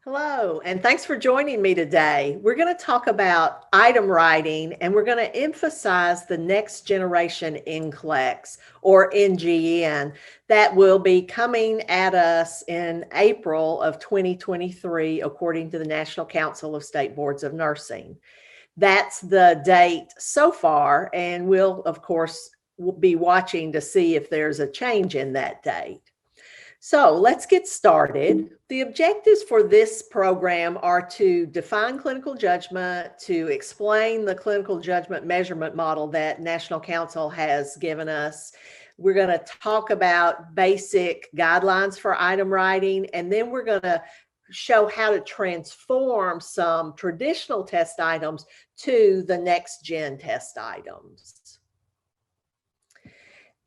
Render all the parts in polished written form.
Hello, and thanks for joining me today. We're going to talk about item writing, and we're going to emphasize the next generation NCLEX or NGN that will be coming at us in April of 2023, according to the National Council of State Boards of Nursing. That's the date so far, and we'll, of course, be watching to see if there's a change in that date. So let's get started. The objectives for this program are to define clinical judgment, to explain the clinical judgment measurement model that National Council has given us. We're going to talk about basic guidelines for item writing, and then we're going to show how to transform some traditional test items to the next gen test items.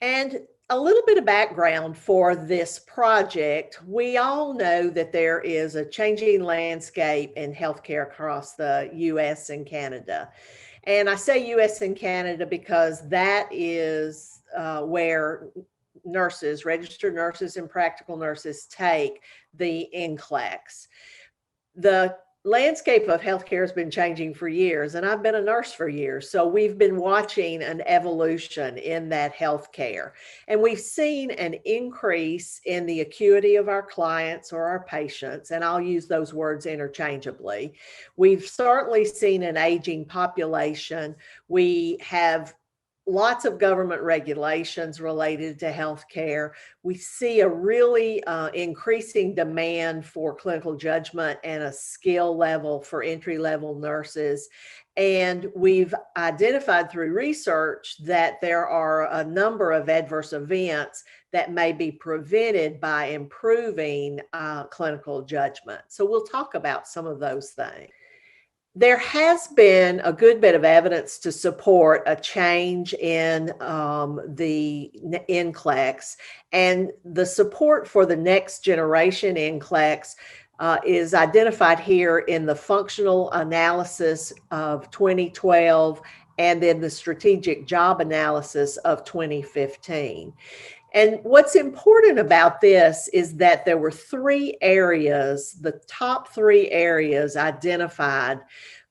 And a little bit of background for this project. We all know that there is a changing landscape in healthcare across the US and Canada. And I say US and Canada because that is where nurses, registered nurses and practical nurses take the NCLEX. The landscape of healthcare has been changing for years, and I've been a nurse for years. So we've been watching an evolution in that healthcare, and we've seen an increase in the acuity of our clients or our patients, and I'll use those words interchangeably. We've certainly seen an aging population. We have lots of government regulations related to healthcare. We see a really increasing demand for clinical judgment and a skill level for entry-level nurses. And we've identified through research that there are a number of adverse events that may be prevented by improving clinical judgment. So we'll talk about some of those things. There has been a good bit of evidence to support a change in the NCLEX, and the support for the next generation NCLEX is identified here in the functional analysis of 2012 and then the strategic job analysis of 2015. And what's important about this is that there were three areas, the top three areas identified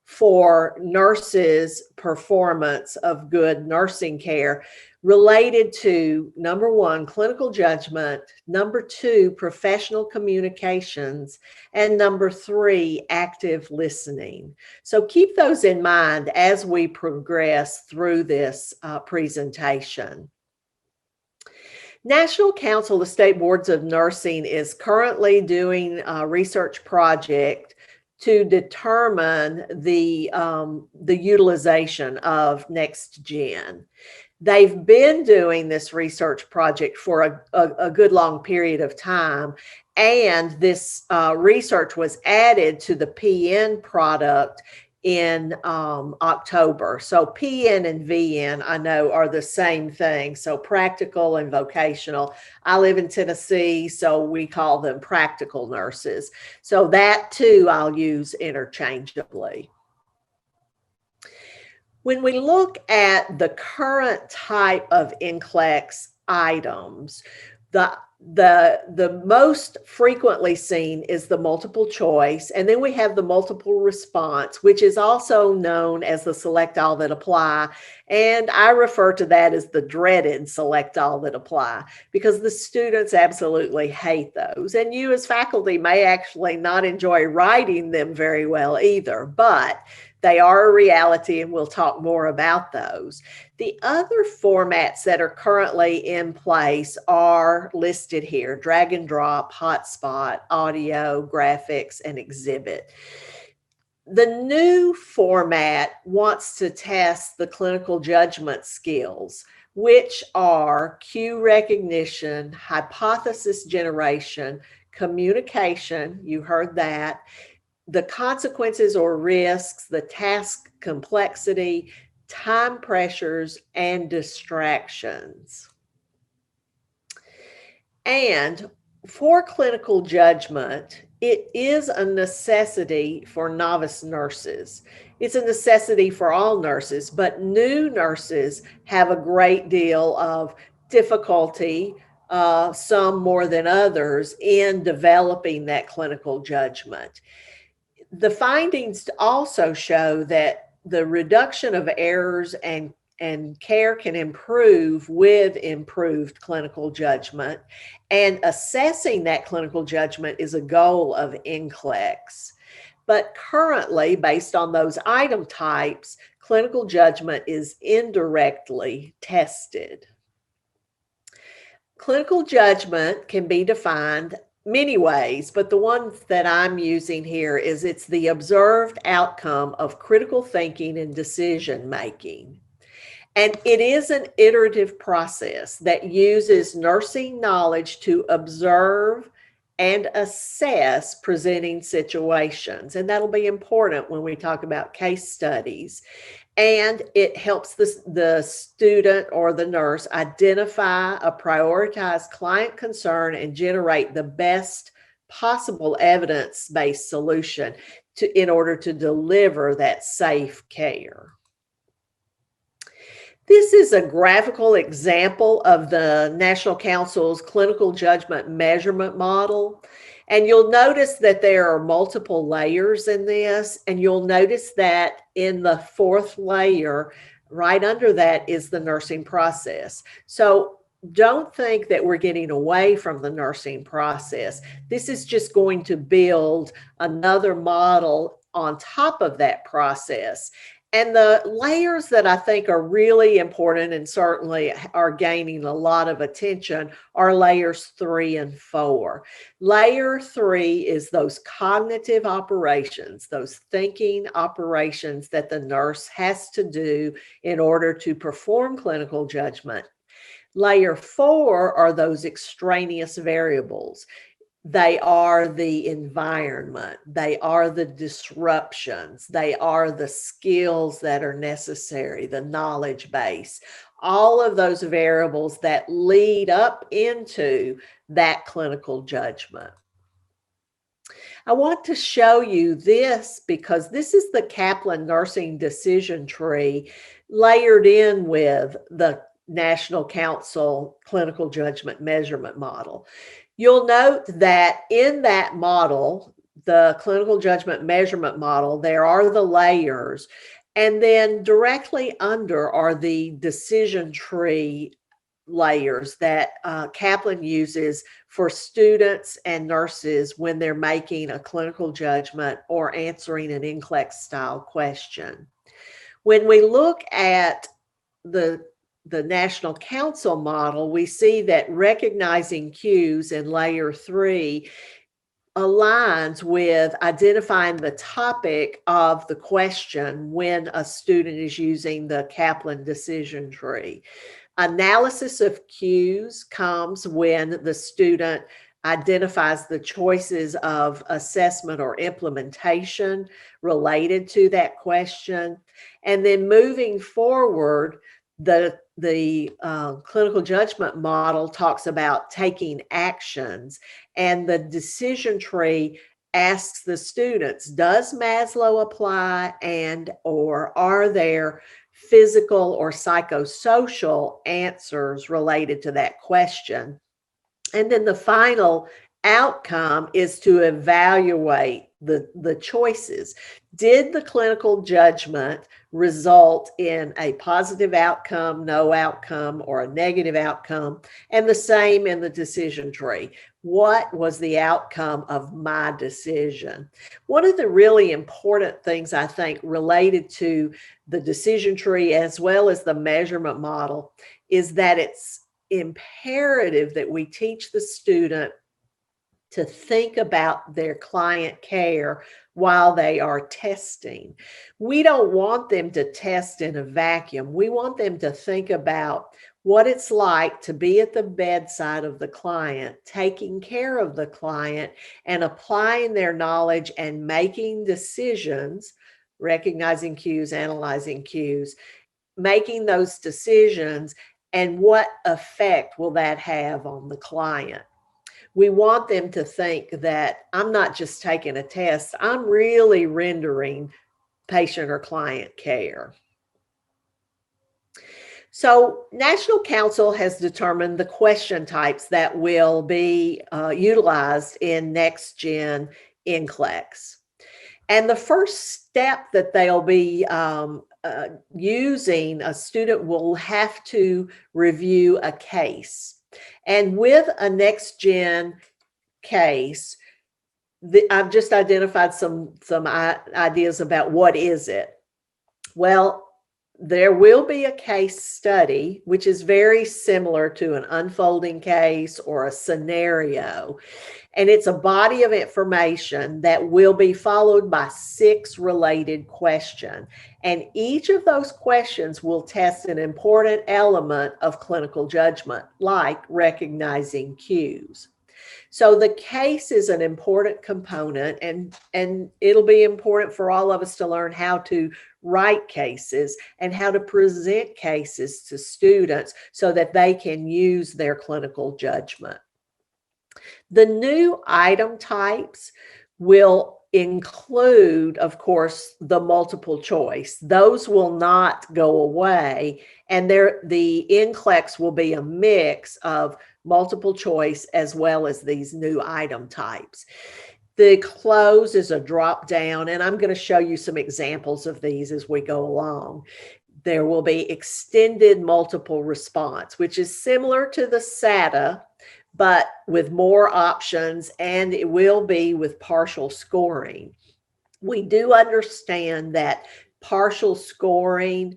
for nurses' performance of good nursing care related to, number one, clinical judgment, number two, professional communications, and number three, active listening. So keep those in mind as we progress through this presentation. National Council of State Boards of Nursing is currently doing a research project to determine the utilization of next gen. They've been doing this research project for a good long period of time, and this research was added to the PN product in October. So PN and VN, I know, are the same thing. So practical and vocational. I live in Tennessee, so we call them practical nurses. So that too I'll use interchangeably. When we look at the current type of NCLEX items, the most frequently seen is the multiple choice, and then we have the multiple response, which is also known as the select all that apply, and I refer to that as the dreaded select all that apply because the students absolutely hate those, and you as faculty may actually not enjoy writing them very well either, but they are a reality, and we'll talk more about those. The other formats that are currently in place are listed here: drag and drop, hotspot, audio, graphics, and exhibit. The new format wants to test the clinical judgment skills, which are cue recognition, hypothesis generation, communication, you heard that, the consequences or risks, the task complexity, time pressures, and distractions. And for clinical judgment, it is a necessity for novice nurses. It's a necessity for all nurses, but new nurses have a great deal of difficulty some more than others, in developing that clinical judgment. The findings also show that the reduction of errors and care can improve with improved clinical judgment, and assessing that clinical judgment is a goal of NCLEX. But currently, based on those item types, clinical judgment is indirectly tested. Clinical judgment can be defined many ways, but the one that I'm using here is it's the observed outcome of critical thinking and decision making. And it is an iterative process that uses nursing knowledge to observe and assess presenting situations. And that'll be important when we talk about case studies. And it helps the student or the nurse identify a prioritized client concern and generate the best possible evidence-based solution in order to deliver that safe care. This is a graphical example of the National Council's clinical judgment measurement model. And you'll notice that there are multiple layers in this, and you'll notice that in the fourth layer, right under that is the nursing process. So don't think that we're getting away from the nursing process. This is just going to build another model on top of that process. And the layers that I think are really important and certainly are gaining a lot of attention are layers 3 and 4. Layer 3 is those cognitive operations, those thinking operations that the nurse has to do in order to perform clinical judgment. Layer 4 are those extraneous variables. They are the environment, they are the disruptions, they are the skills that are necessary, the knowledge base, all of those variables that lead up into that clinical judgment. I want to show you this because this is the Kaplan nursing decision tree layered in with the National Council clinical judgment measurement model. You'll note that in that model, the clinical judgment measurement model, there are the layers, and then directly under are the decision tree layers that Kaplan uses for students and nurses when they're making a clinical judgment or answering an NCLEX style question. When we look at the National Council model, we see that recognizing cues in layer 3 aligns with identifying the topic of the question when a student is using the Kaplan decision tree. Analysis of cues comes when the student identifies the choices of assessment or implementation related to that question. And then moving forward, the clinical judgment model talks about taking actions, and the decision tree asks the students, does Maslow apply, and or are there physical or psychosocial answers related to that question? And then the final outcome is to evaluate the choices. Did the clinical judgment result in a positive outcome, no outcome, or a negative outcome? And the same in the decision tree. What was the outcome of my decision? One of the really important things I think related to the decision tree as well as the measurement model is that it's imperative that we teach the student to think about their client care while they are testing. We don't want them to test in a vacuum. We want them to think about what it's like to be at the bedside of the client, taking care of the client and applying their knowledge and making decisions, recognizing cues, analyzing cues, making those decisions, and what effect will that have on the client. We want them to think that I'm not just taking a test, I'm really rendering patient or client care. So National Council has determined the question types that will be utilized in NextGen NCLEX. And the first step that they'll be using, a student will have to review a case. And with a NextGen case, I've just identified some ideas about what is it. Well, there will be a case study, which is very similar to an unfolding case or a scenario. And it's a body of information that will be followed by 6 related questions. And each of those questions will test an important element of clinical judgment, like recognizing cues. So the case is an important component, and it'll be important for all of us to learn how to write cases and how to present cases to students so that they can use their clinical judgment. The new item types will include, of course, the multiple choice. Those will not go away, and the NCLEX will be a mix of multiple choice as well as these new item types. The Cloze is a drop down, and I'm going to show you some examples of these as we go along. There will be extended multiple response, which is similar to the SATA, but with more options, and it will be with partial scoring. We do understand that partial scoring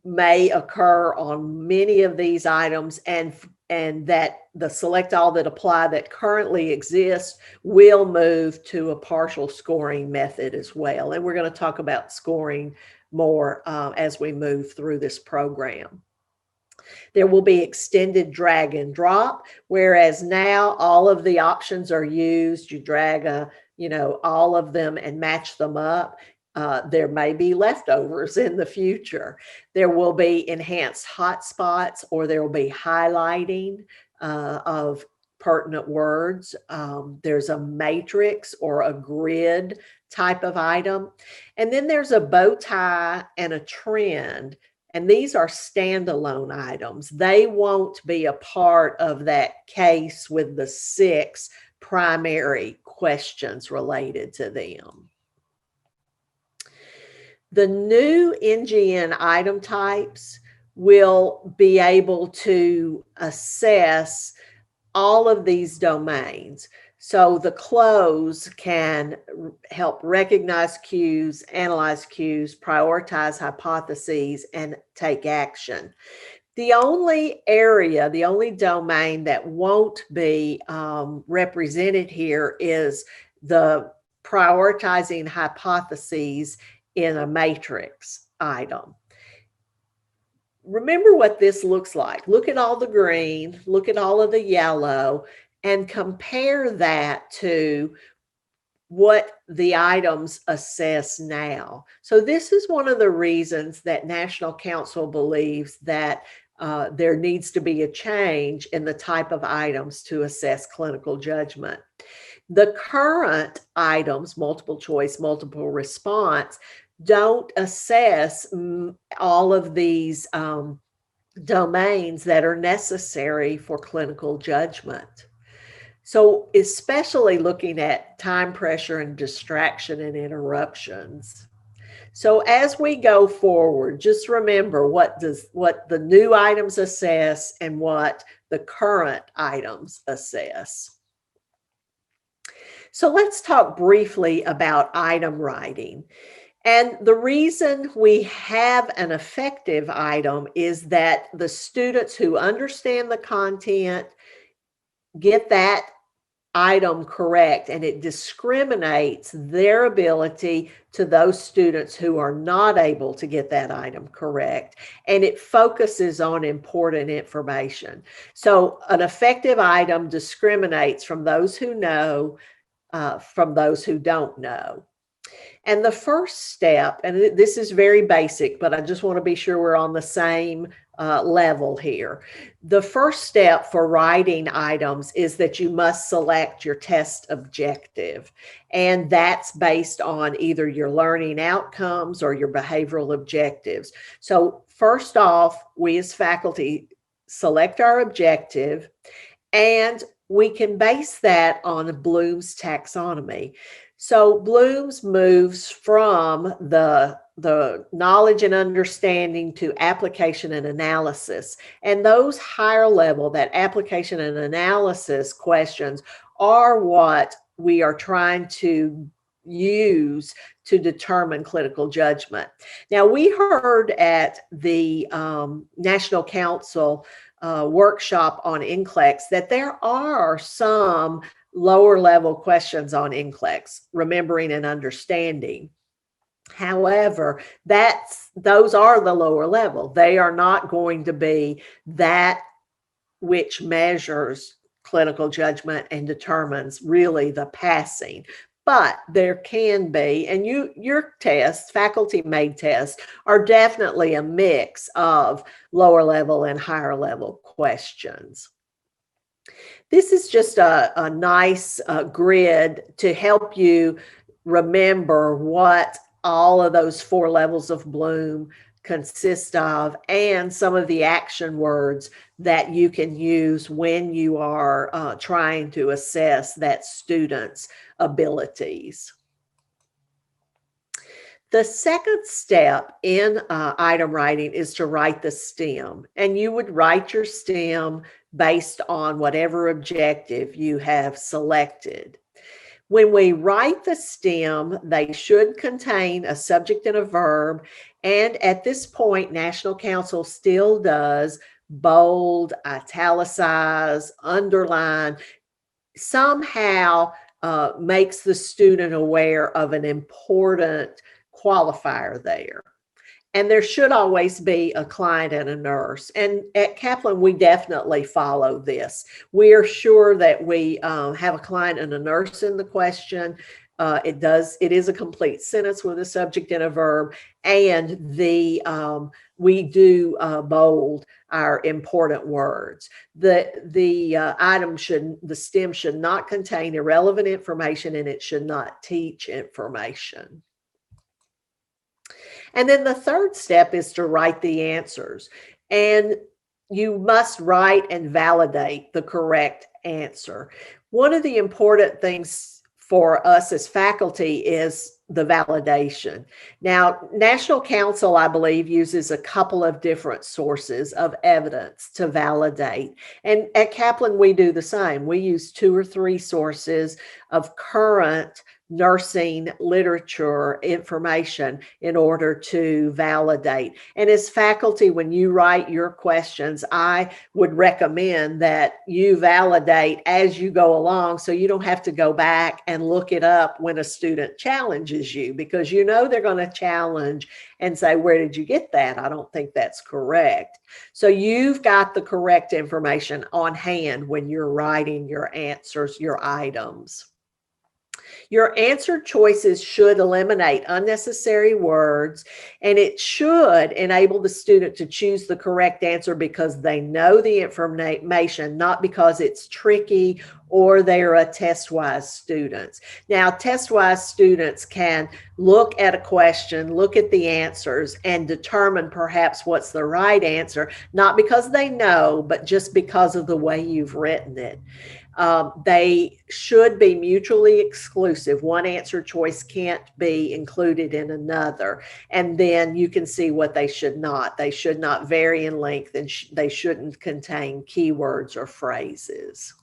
may occur on many of these items, and that the select all that apply that currently exists will move to a partial scoring method as well. And we're going to talk about scoring more as we move through this program. There will be extended drag and drop, whereas now all of the options are used. You drag all of them and match them up. There may be leftovers in the future. There will be enhanced hotspots, or there will be highlighting of pertinent words. There's a matrix or a grid type of item. And then there's a bow tie and a trend. And these are standalone items. They won't be a part of that case with the 6 primary questions related to them. The new NGN item types will be able to assess all of these domains. So the Cloze can help recognize cues, analyze cues, prioritize hypotheses, and take action. The only area, the only domain that won't be represented here is the prioritizing hypotheses in a matrix item. Remember what this looks like. Look at all the green, look at all of the yellow, and compare that to what the items assess now. So this is one of the reasons that National Council believes that there needs to be a change in the type of items to assess clinical judgment. The current items, multiple choice, multiple response, don't assess all of these domains that are necessary for clinical judgment. So especially looking at time pressure and distraction and interruptions. So as we go forward, just remember what the new items assess and what the current items assess. So let's talk briefly about item writing. And the reason we have an effective item is that the students who understand the content get that item correct, and it discriminates their ability to those students who are not able to get that item correct, and it focuses on important information. So an effective item discriminates from those who know from those who don't know. And the first step, and this is very basic, but I just want to be sure we're on the same level here. The first step for writing items is that you must select your test objective, and that's based on either your learning outcomes or your behavioral objectives. So first off, we as faculty select our objective, and we can base that on Bloom's taxonomy. So Bloom's moves from the knowledge and understanding to application and analysis. And those higher level, that application and analysis questions, are what we are trying to use to determine clinical judgment. Now, we heard at the National Council workshop on NCLEX that there are some lower level questions on NCLEX, remembering and understanding. However, those are the lower level. They are not going to be that which measures clinical judgment and determines really the passing. But there can be, and your tests, faculty-made tests, are definitely a mix of lower level and higher level questions. This is just a nice grid to help you remember what all of those 4 levels of Bloom consist of, and some of the action words that you can use when you are trying to assess that student's abilities. The second step in item writing is to write the STEM, and you would write your STEM based on whatever objective you have selected. When we write the STEM, they should contain a subject and a verb, and at this point, National Council still does bold, italicize, underline, somehow makes the student aware of an important qualifier there. And there should always be a client and a nurse. And at Kaplan, we definitely follow this. We are sure that we have a client and a nurse in the question. It is a complete sentence with a subject and a verb, and we do bold our important words. The STEM should not contain irrelevant information, and it should not teach information. And then the third step is to write the answers. And you must write and validate the correct answer. One of the important things for us as faculty is the validation. Now, National Council, I believe, uses a couple of different sources of evidence to validate. And at Kaplan, we do the same. We use 2 or 3 sources of current nursing literature information in order to validate. And as faculty, when you write your questions, I would recommend that you validate as you go along, so you don't have to go back and look it up when a student challenges you, because you know they're going to challenge and say, where did you get that? I don't think that's correct. So you've got the correct information on hand when you're writing your answers, your items. Your answer choices should eliminate unnecessary words, and it should enable the student to choose the correct answer because they know the information, not because it's tricky or they're a test-wise student. Now, test-wise students can look at a question, look at the answers, and determine perhaps what's the right answer, not because they know, but just because of the way you've written it. They should be mutually exclusive. One answer choice can't be included in another. And then you can see what they should not. They should not vary in length, and they shouldn't contain keywords or phrases.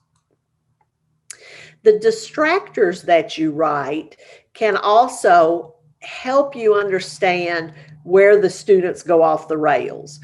The distractors that you write can also help you understand where the students go off the rails.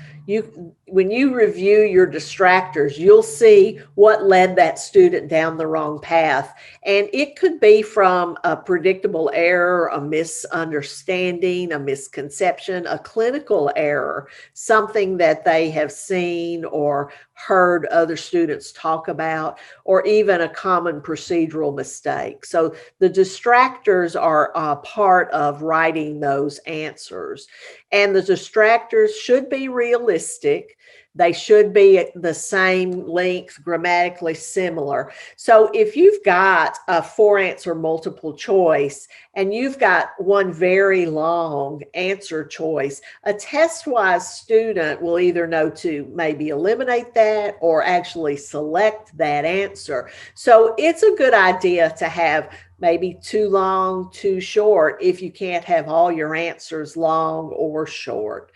When you review your distractors, you'll see what led that student down the wrong path. And it could be from a predictable error, a misunderstanding, a misconception, a clinical error, something that they have seen or heard other students talk about, or even a common procedural mistake. So the distractors are a part of writing those answers. And the distractors should be realistic. They should be the same length, grammatically similar. So if you've got a 4-answer multiple choice and you've got one very long answer choice, a test-wise student will either know to maybe eliminate that or actually select that answer. So it's a good idea to have maybe too long, too short, if you can't have all your answers long or short.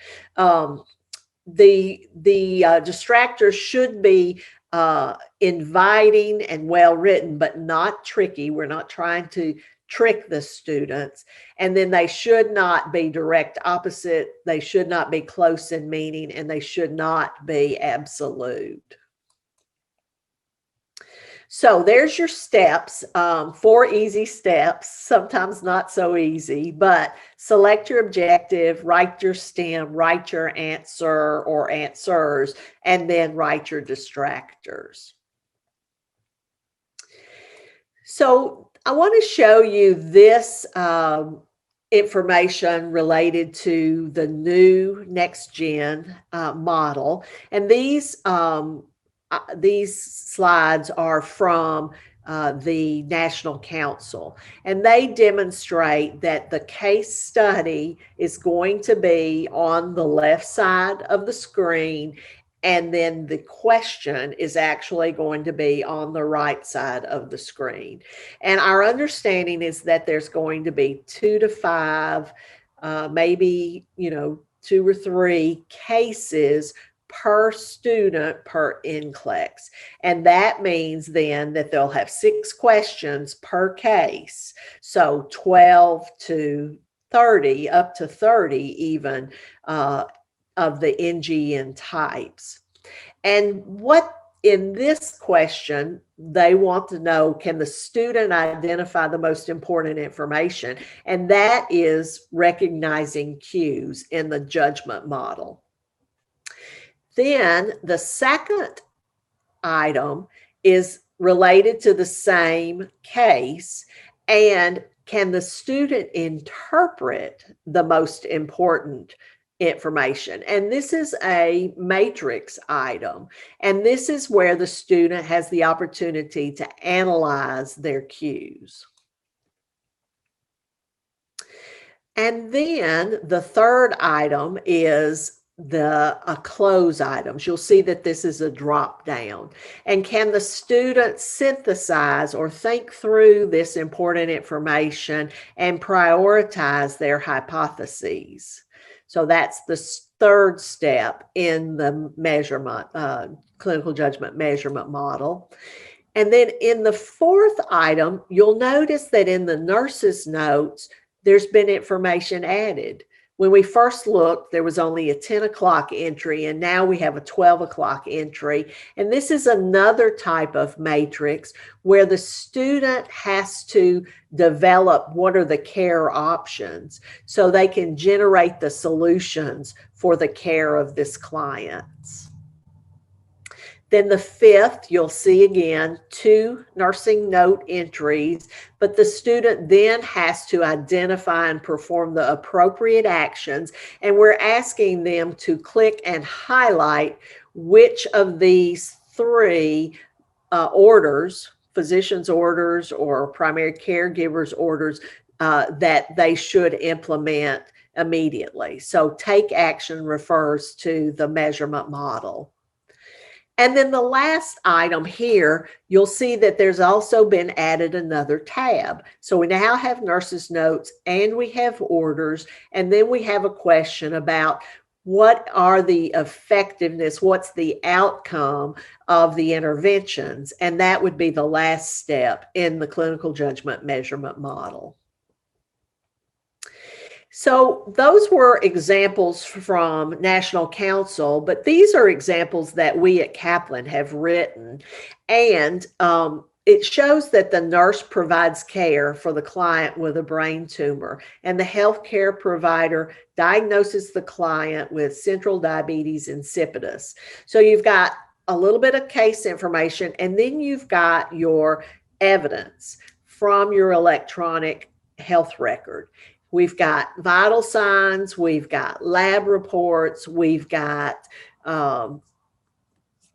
The distractors should be inviting and well written, but not tricky. We're not trying to trick the students. And then they should not be direct opposite. They should not be close in meaning, and they should not be absolute. So there's your steps, 4 easy steps, sometimes not so easy, but select your objective, write your stem, write your answer or answers, and then write your distractors. So I want to show you this information related to the new NextGen model. And these slides are from the National Council, and they demonstrate that the case study is going to be on the left side of the screen, and then the question is actually going to be on the right side of the screen. And our understanding is that there's going to be 2 to 5, maybe, 2 or 3 cases per student per NCLEX. And that means then that they'll have 6 questions per case. So 12 to 30, up to 30 even, of the NGN types. And what in this question, they want to know, can the student identify the most important information? And that is recognizing cues in the judgment model. Then the second item is related to the same case, and can the student interpret the most important information? And this is a matrix item, and this is where the student has the opportunity to analyze their cues. And then the third item is the Cloze items. You'll see that this is a drop down. And can the student synthesize or think through this important information and prioritize their hypotheses? So that's the third step in the measurement, clinical judgment measurement model. And then in the fourth item, you'll notice that in the nurse's notes, there's been information added. When we first looked, there was only a 10 o'clock entry, and now we have a 12 o'clock entry. And this is another type of matrix where the student has to develop what are the care options so they can generate the solutions for the care of this client. Then the fifth, you'll see again 2 nursing note entries, but the student then has to identify and perform the appropriate actions. And we're asking them to click and highlight which of these 3 orders, physician's orders or primary caregiver's orders, that they should implement immediately. So take action refers to the measurement model. And then the last item here, you'll see that there's also been added another tab. So we now have nurses' notes and we have orders, and then we have a question about what are the effectiveness, what's the outcome of the interventions, and that would be the last step in the clinical judgment measurement model. So those were examples from National Council, but these are examples that we at Kaplan have written. And it shows that the nurse provides care for the client with a brain tumor, and the healthcare provider diagnoses the client with central diabetes insipidus. So you've got a little bit of case information, and then you've got your evidence from your electronic health record. We've got vital signs, we've got lab reports, we've got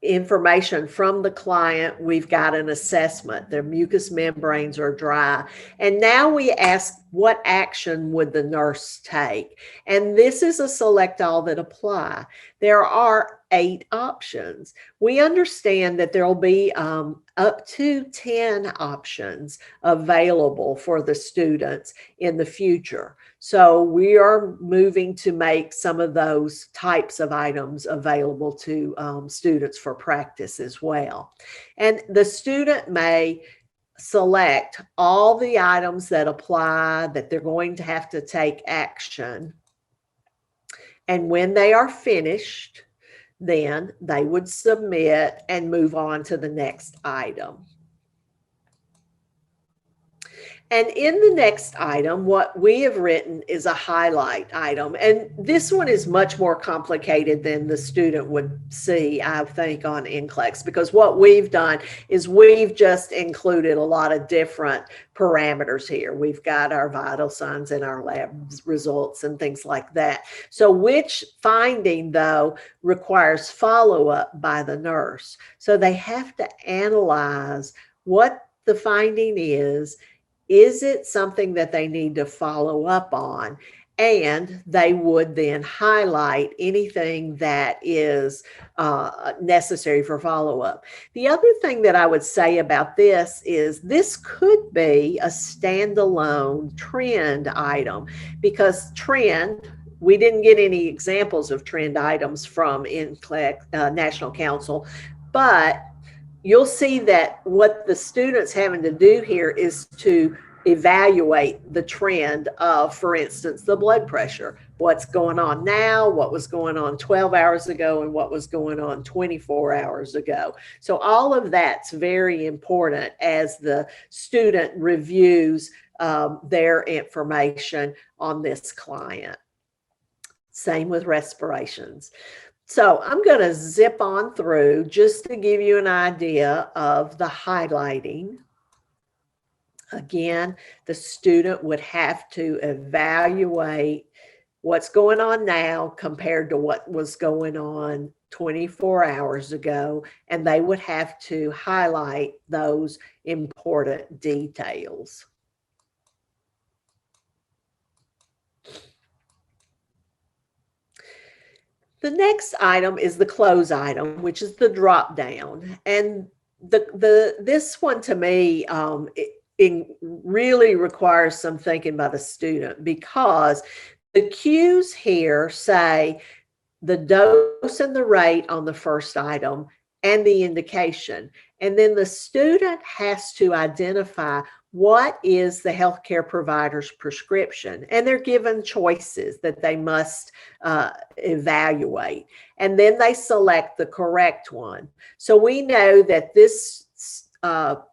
information from the client. We've got an assessment. Their mucous membranes are dry. And now we ask, what action would the nurse take? And this is a select all that apply. There are 8 options. We understand that there will be up to 10 options available for the students in the future. So we are moving to make some of those types of items available to students for practice as well. And the student may select all the items that apply, that they're going to have to take action. And when they are finished, then they would submit and move on to the next item. And in the next item, what we have written is a highlight item. And this one is much more complicated than the student would see, I think, on NCLEX, because what we've done is we've just included a lot of different parameters here. We've got our vital signs and our lab results and things like that. So which finding, though, requires follow-up by the nurse. So they have to analyze what the finding is. Is it something that they need to follow up on? And they would then highlight anything that is necessary for follow-up. The other thing that I would say about this is this could be a standalone trend item, because trend, we didn't get any examples of trend items from NCLEX, National Council, but you'll see that what the student's having to do here is to evaluate the trend of, for instance, the blood pressure. What's going on now, what was going on 12 hours ago, and what was going on 24 hours ago. So all of that's very important as the student reviews their information on this client. Same with respirations. So I'm going to zip on through just to give you an idea of the highlighting. Again, the student would have to evaluate what's going on now compared to what was going on 24 hours ago, and they would have to highlight those important details. The next item is the close item, which is the drop down. And this one to me, it really requires some thinking by the student, because the cues here say the dose and the rate on the first item and the indication. And then the student has to identify what is the healthcare provider's prescription, and they're given choices that they must evaluate, and then they select the correct one. So we know that this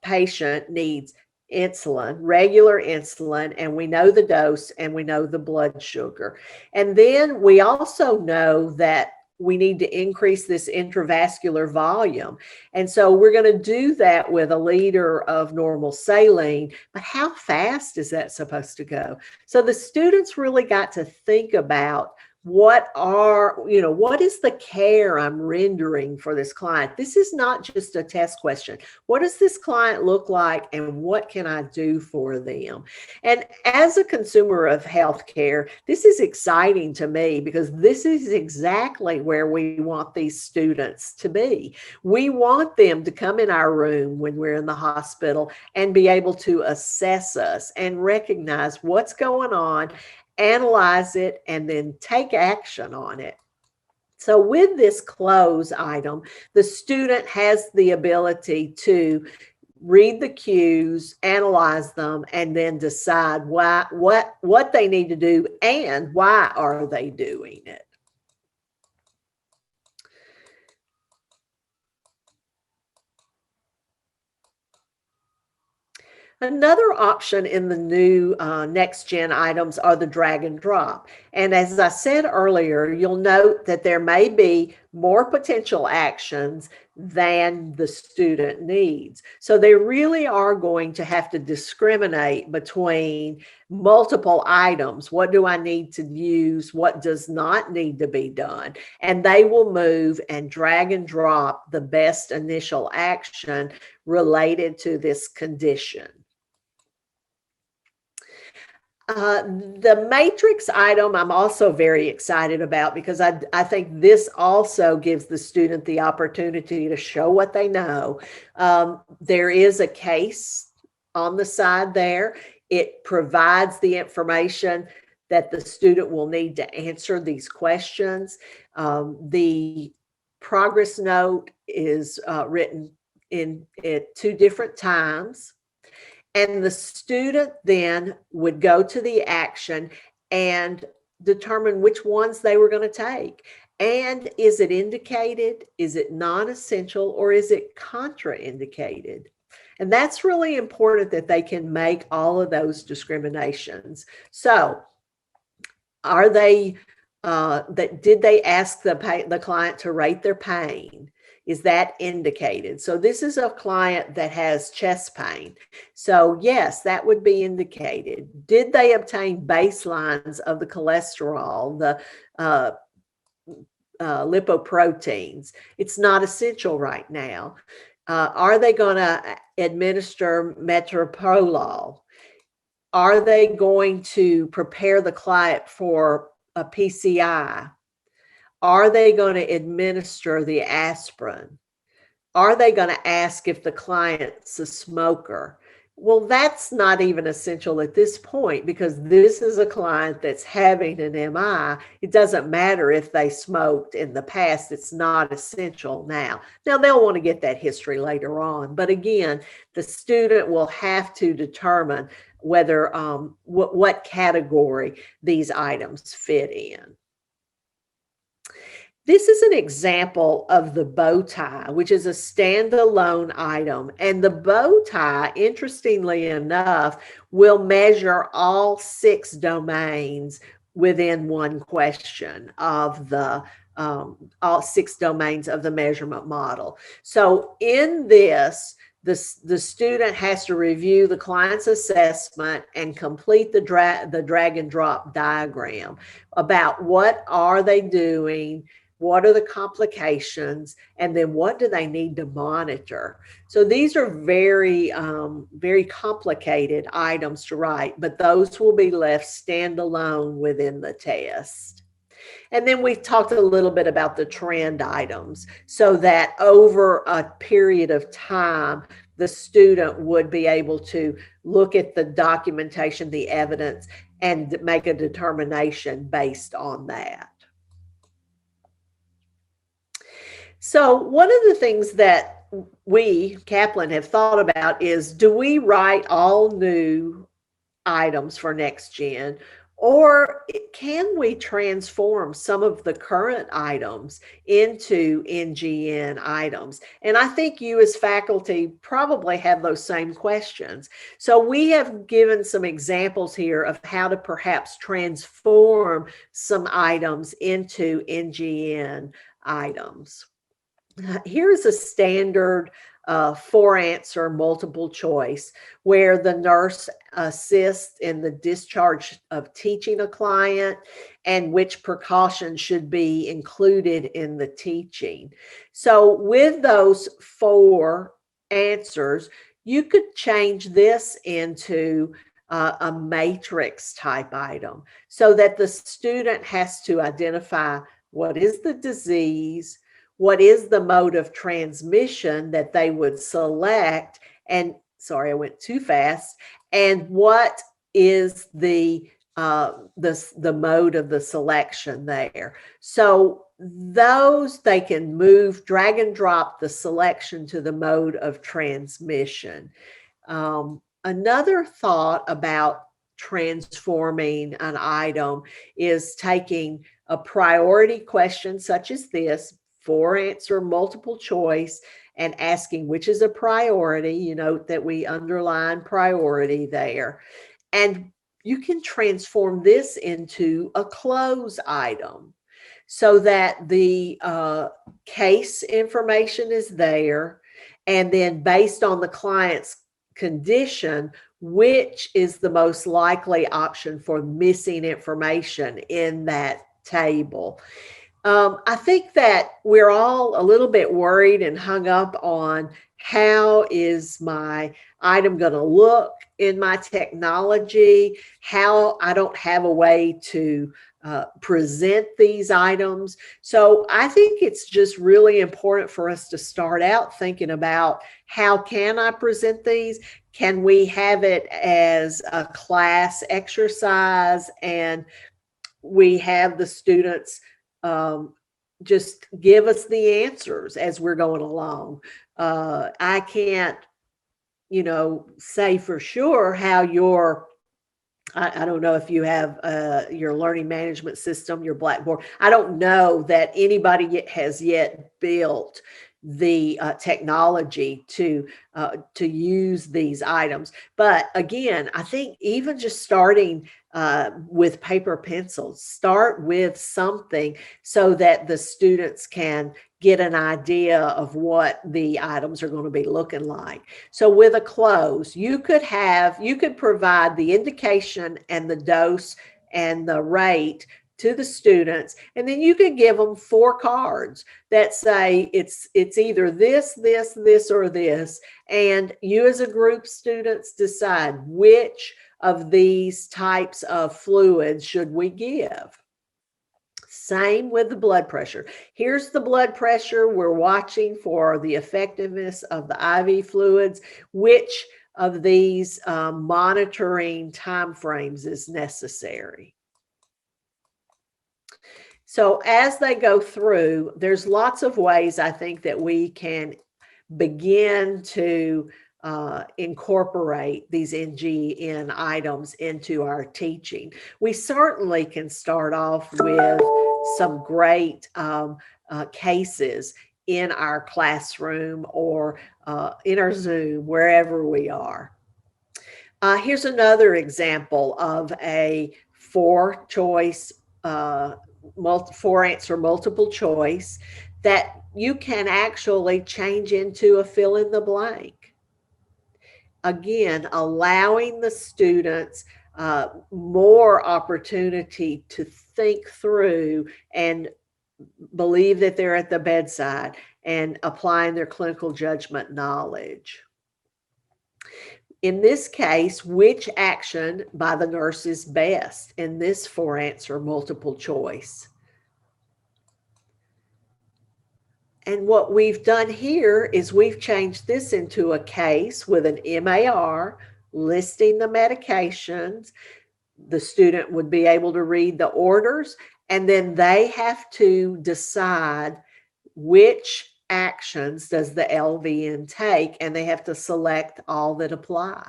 patient needs insulin, regular insulin, and we know the dose and we know the blood sugar. And then we also know that we need to increase this intravascular volume. And so we're going to do that with a liter of normal saline, but how fast is that supposed to go? So the students really got to think about what is the care I'm rendering for this client? This is not just a test question. What does this client look like, and what can I do for them? And as a consumer of healthcare, this is exciting to me, because this is exactly where we want these students to be. We want them to come in our room when we're in the hospital and be able to assess us and recognize what's going on, analyze it, and then take action on it. So with this close item, the student has the ability to read the cues, analyze them, and then decide what they need to do and why are they doing it. Another option in the new next gen items are the drag and drop. And as I said earlier, you'll note that there may be more potential actions than the student needs. So they really are going to have to discriminate between multiple items. What do I need to use? What does not need to be done? And they will move and drag and drop the best initial action related to this condition. The matrix item I'm also very excited about because I think this also gives the student the opportunity to show what they know. There is a case on the side there. It provides the information that the student will need to answer these questions. The progress note is written in at 2 different times. And the student then would go to the action and determine which ones they were going to take. And is it indicated? Is it non-essential, or is it contraindicated? And that's really important that they can make all of those discriminations. So are they, did they ask the client to rate their pain? Is that indicated? So this is a client that has chest pain. So yes, that would be indicated. Did they obtain baselines of the cholesterol, the lipoproteins? It's not essential right now. Are they going to administer metoprolol? Are they going to prepare the client for a PCI? Are they going to administer the aspirin? Are they going to ask if the client's a smoker? Well, that's not even essential at this point because this is a client that's having an MI. It doesn't matter if they smoked in the past. It's not essential now. Now, they'll want to get that history later on. But again, the student will have to determine whether what category these items fit in. This is an example of the bow tie, which is a standalone item. And the bow tie, interestingly enough, will measure all 6 domains within one question of the all 6 domains of the measurement model. So in this, the student has to review the client's assessment and complete the drag and drop diagram about what are they doing, what are the complications, and then what do they need to monitor. So these are very, very complicated items to write, but those will be left standalone within the test. And then we've talked a little bit about the trend items so that over a period of time, the student would be able to look at the documentation, the evidence, and make a determination based on that. So one of the things that we, Kaplan, have thought about is, do we write all new items for Next Gen, or can we transform some of the current items into NGN items? And I think you as faculty probably have those same questions. So we have given some examples here of how to perhaps transform some items into NGN items. Here's a standard 4-answer multiple choice where the nurse assists in the discharge of teaching a client and which precautions should be included in the teaching. So with those 4 answers, you could change this into a matrix type item so that the student has to identify what is the disease, what is the mode of transmission that they would select, and sorry, I went too fast, and what is the mode of the selection there. So those, they can move, drag and drop the selection to the mode of transmission. Another thought about transforming an item is taking a priority question such as this, 4-answer multiple choice, and asking which is a priority. You note that we underline priority there. And you can transform this into a cloze item. so that the case information is there, and then based on the client's condition, which is the most likely option for missing information in that table. I think that we're all a little bit worried and hung up on how is my item going to look in my technology, how I don't have a way to present these items. So I think it's just really important for us to start out thinking about how can I present these? Can we have it as a class exercise and we have the students just give us the answers as we're going along? I can't, say for sure how I don't know if you have your learning management system, your Blackboard. I don't know that anybody has yet built the technology to use these items. But again, I think even just starting with paper pencils, start with something so that the students can get an idea of what the items are going to be looking like. So with a Cloze, you could provide the indication and the dose and the rate to the students, and then you could give them 4 cards that say it's either this, or this, and you as a group students decide which of these types of fluids should we give. Same with the blood pressure. Here's the blood pressure. We're watching for the effectiveness of the IV fluids. Which of these monitoring timeframes is necessary? So as they go through, there's lots of ways I think that we can begin to incorporate these NGN items into our teaching. We certainly can start off with some great cases in our classroom or in our Zoom, wherever we are. Here's another example of a 4-choice, 4-answer multiple choice that you can actually change into a fill in the blank. Again, allowing the students more opportunity to think through and believe that they're at the bedside and applying their clinical judgment knowledge. In this case, which action by the nurse is best in this 4-answer multiple choice? And what we've done here is we've changed this into a case with an MAR listing the medications. The student would be able to read the orders, and then they have to decide which actions does the LVN take, and they have to select all that apply.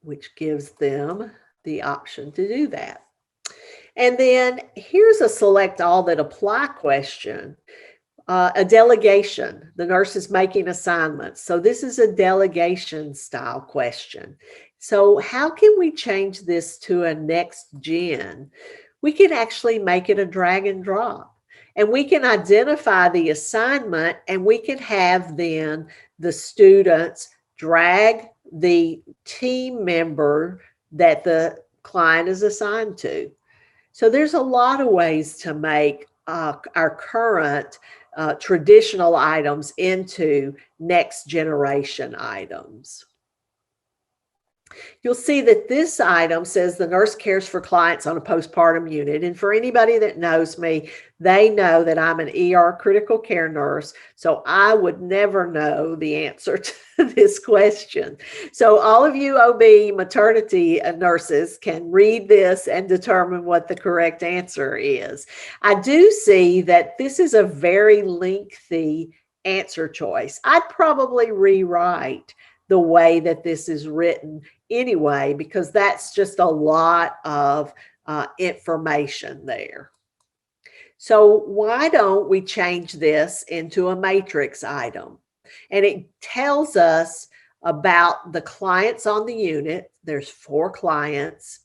Which gives them the option to do that. And then here's a select all that apply question. A delegation. The nurse is making assignments. So this is a delegation style question. So how can we change this to a next gen? We can actually make it a drag and drop. And we can identify the assignment, and we can have then the students drag the team member that the client is assigned to. So there's a lot of ways to make our current traditional items into next generation items. You'll see that this item says the nurse cares for clients on a postpartum unit. And for anybody that knows me, they know that I'm an ER critical care nurse. So I would never know the answer to this question. So all of you OB maternity nurses can read this and determine what the correct answer is. I do see that this is a very lengthy answer choice. I'd probably rewrite the way that this is written anyway, because that's just a lot of information there. So why don't we change this into a matrix item? And it tells us about the clients on the unit. There's 4 clients,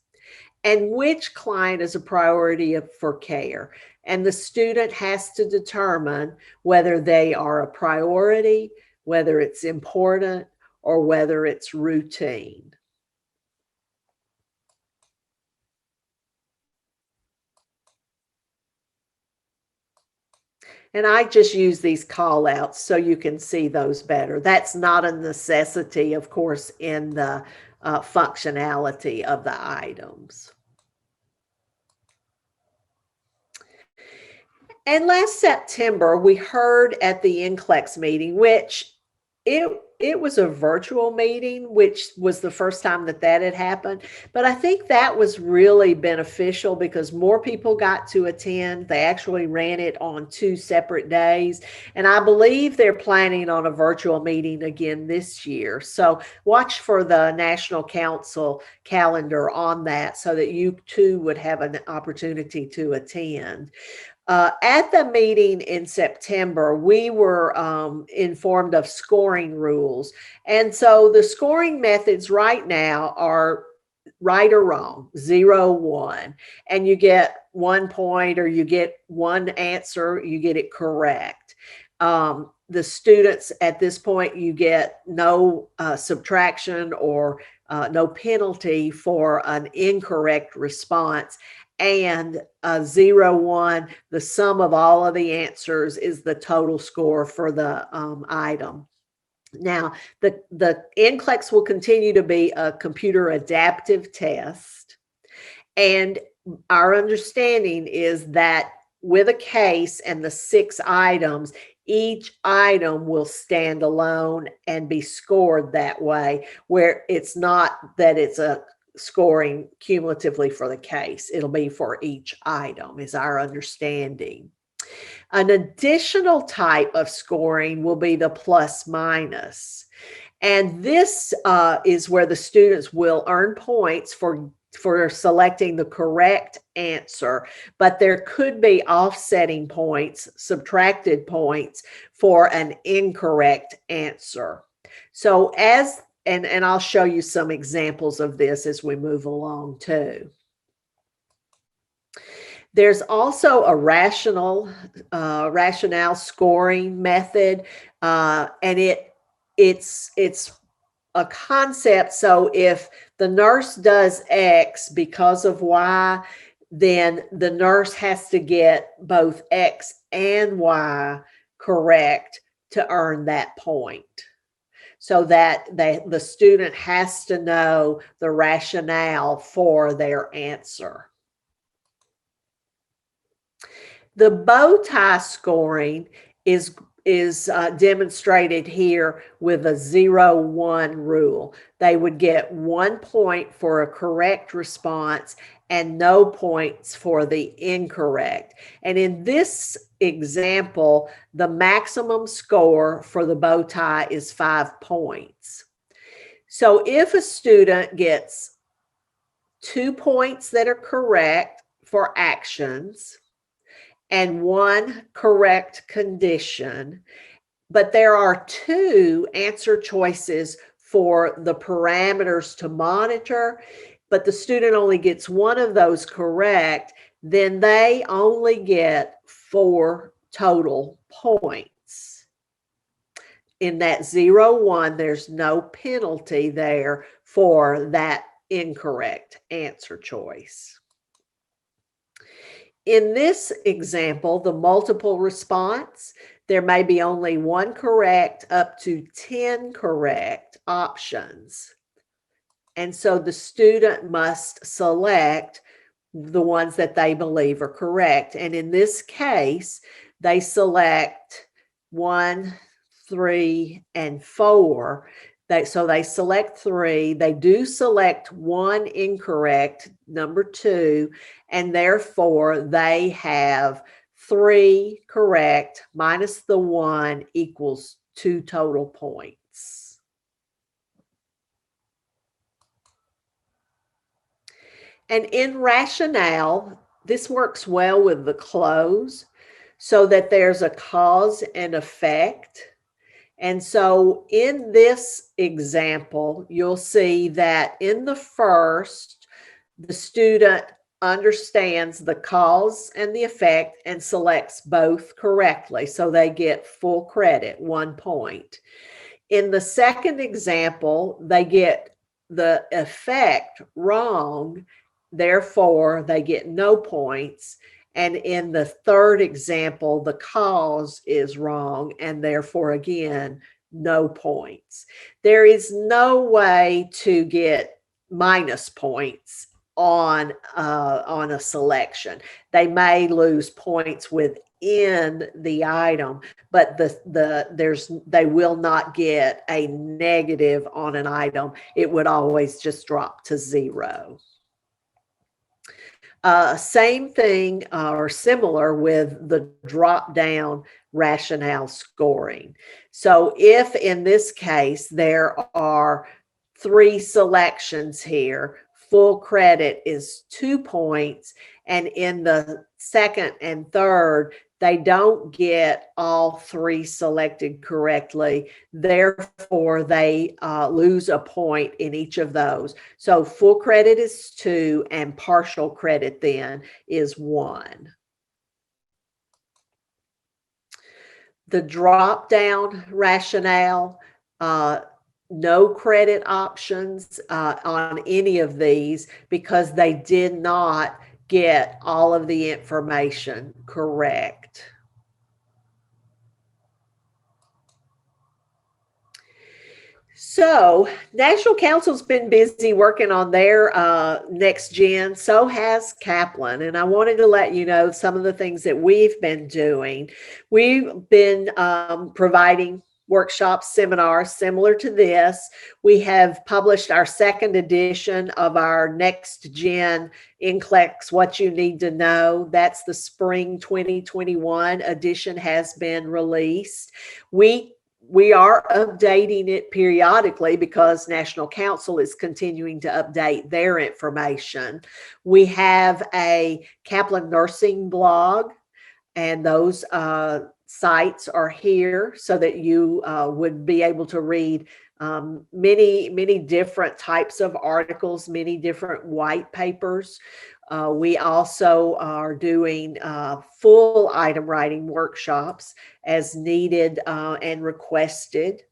and which client is a priority for care. And the student has to determine whether they are a priority, whether it's important, or whether it's routine. And I just use these call outs so you can see those better. That's not a necessity, of course, in the functionality of the items. And last September, we heard at the NCLEX meeting, which it was a virtual meeting, which was the first time that had happened. But I think that was really beneficial because more people got to attend. They actually ran it on 2 separate days. And I believe they're planning on a virtual meeting again this year. So watch for the National Council calendar on that so that you too would have an opportunity to attend. At the meeting in September, we were informed of scoring rules. And so the scoring methods right now are right or wrong, 0, 1. And you get 1 point or you get 1 answer, you get it correct. The students at this point, you get no subtraction or no penalty for an incorrect response. And 0, 1, the sum of all of the answers is the total score for the item. Now, the NCLEX will continue to be a computer adaptive test. And our understanding is that with a case and the 6 items, each item will stand alone and be scored that way, where it's not that it's a scoring cumulatively for the case. It'll be for each item, is our understanding. An additional type of scoring will be the plus minus. And this is where the students will earn points for selecting the correct answer, but there could be offsetting points, subtracted points for an incorrect answer. So and I'll show you some examples of this as we move along too. There's also a rationale scoring method, and it's a concept. So if the nurse does X because of Y, then the nurse has to get both X and Y correct to earn that point. So that the student has to know the rationale for their answer. The bow tie scoring is demonstrated here with a 0, 1 rule. They would get 1 point for a correct response and no points for the incorrect. And in this example, the maximum score for the bow tie is 5 points. So if a student gets 2 points that are correct for actions and 1 correct condition, but there are 2 answer choices for the parameters to monitor, but the student only gets 1 of those correct, then they only get 4 total points. In that 0, 1, there's no penalty there for that incorrect answer choice. In this example, the multiple response, there may be only 1 correct up to 10 correct options. And so the student must select the ones that they believe are correct. And in this case, they select 1, 3, and 4. So they select 3. They do select 1 incorrect, number 2, and therefore they have 3 correct minus the 1 equals 2 total points. And in rationale, this works well with the cloze so that there's a cause and effect. And so in this example, you'll see that in the first, the student understands the cause and the effect and selects both correctly. So they get full credit, 1 point. In the second example, they get the effect wrong, therefore they get no points. And in the third example, the cause is wrong, and therefore, again, no points. There is no way to get minus points on a selection. They may lose points within the item, but they will not get a negative on an item. It would always just drop to 0. Same thing or similar with the drop down rationale scoring. So if in this case there are 3 selections here, full credit is 2 points, and in the second and third, they don't get all 3 selected correctly. Therefore, they lose a point in each of those. So full credit is 2 and partial credit then is 1. The drop down rationale, no credit options on any of these because they did not get all of the information correct. So National Council's been busy working on their next gen. So has Kaplan. And I wanted to let you know some of the things that we've been doing. We've been providing workshops, seminars similar to this. We have published our second edition of our next gen NCLEX, What You Need to Know. That's the spring 2021 edition has been released. We are updating it periodically because National Council is continuing to update their information. We have a Kaplan nursing blog, and those sites are here so that you would be able to read many different types of articles, many different white papers. We also are doing full item writing workshops as needed and requested.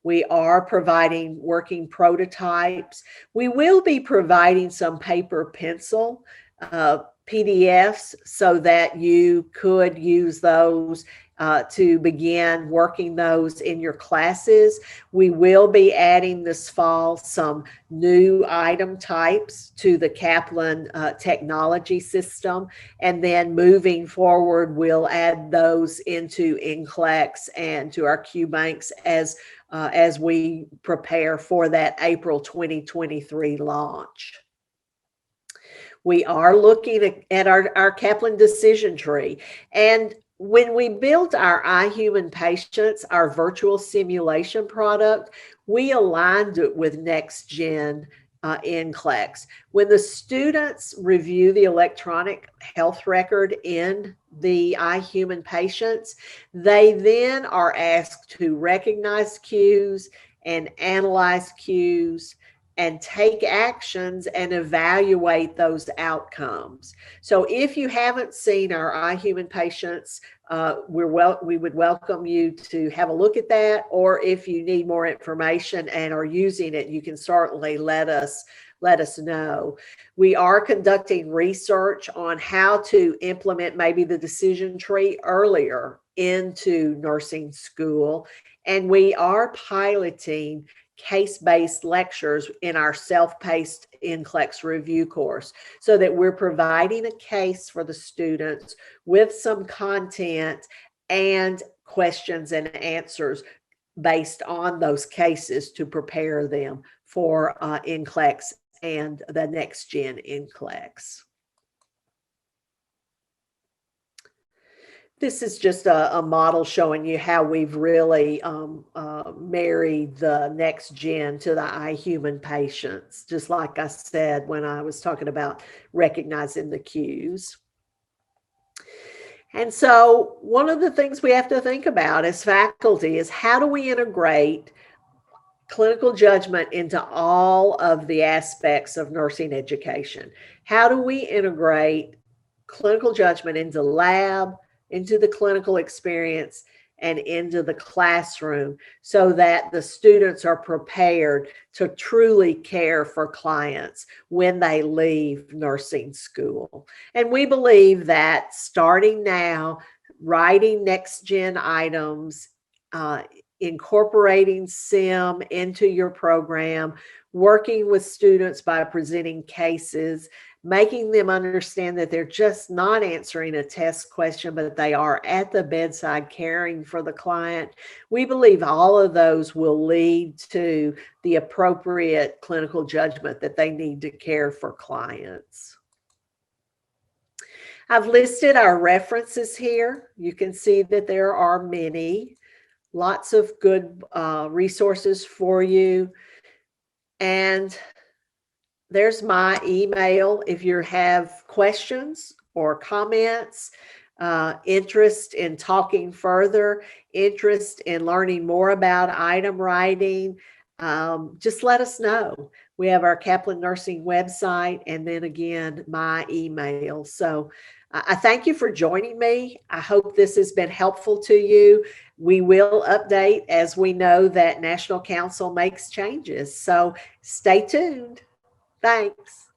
We are providing working prototypes. We will be providing some paper pencil PDFs so that you could use those to begin working those in your classes. We will be adding this fall some new item types to the Kaplan technology system. And then moving forward, we'll add those into NCLEX and to our QBanks as we prepare for that April 2023 launch. We are looking at our Kaplan decision tree. And when we built our iHuman Patients, our virtual simulation product, we aligned it with Next Gen NCLEX. When the students review the electronic health record in the iHuman Patients, they then are asked to recognize cues and analyze cues and take actions and evaluate those outcomes. So if you haven't seen our iHuman Patients, we would welcome you to have a look at that, or if you need more information and are using it, you can certainly let us know. We are conducting research on how to implement maybe the decision tree earlier into nursing school, and we are piloting case-based lectures in our self-paced NCLEX review course so that we're providing a case for the students with some content and questions and answers based on those cases to prepare them for NCLEX and the next gen NCLEX. This is just a model showing you how we've really married the next gen to the iHuman Patients, just like I said when I was talking about recognizing the cues. And so one of the things we have to think about as faculty is how do we integrate clinical judgment into all of the aspects of nursing education? How do we integrate clinical judgment into lab, into the clinical experience, and into the classroom so that the students are prepared to truly care for clients when they leave nursing school? And we believe that starting now, writing next gen items, incorporating SIM into your program, working with students by presenting cases, making them understand that they're just not answering a test question, but they are at the bedside caring for the client. We believe all of those will lead to the appropriate clinical judgment that they need to care for clients. I've listed our references here. You can see that there are many. Lots of good resources for you. And there's my email if you have questions or comments, interest in talking further, interest in learning more about item writing. Just let us know. We have our Kaplan Nursing website, and then again, my email. So I thank you for joining me. I hope this has been helpful to you. We will update as we know that National Council makes changes. So stay tuned. Thanks.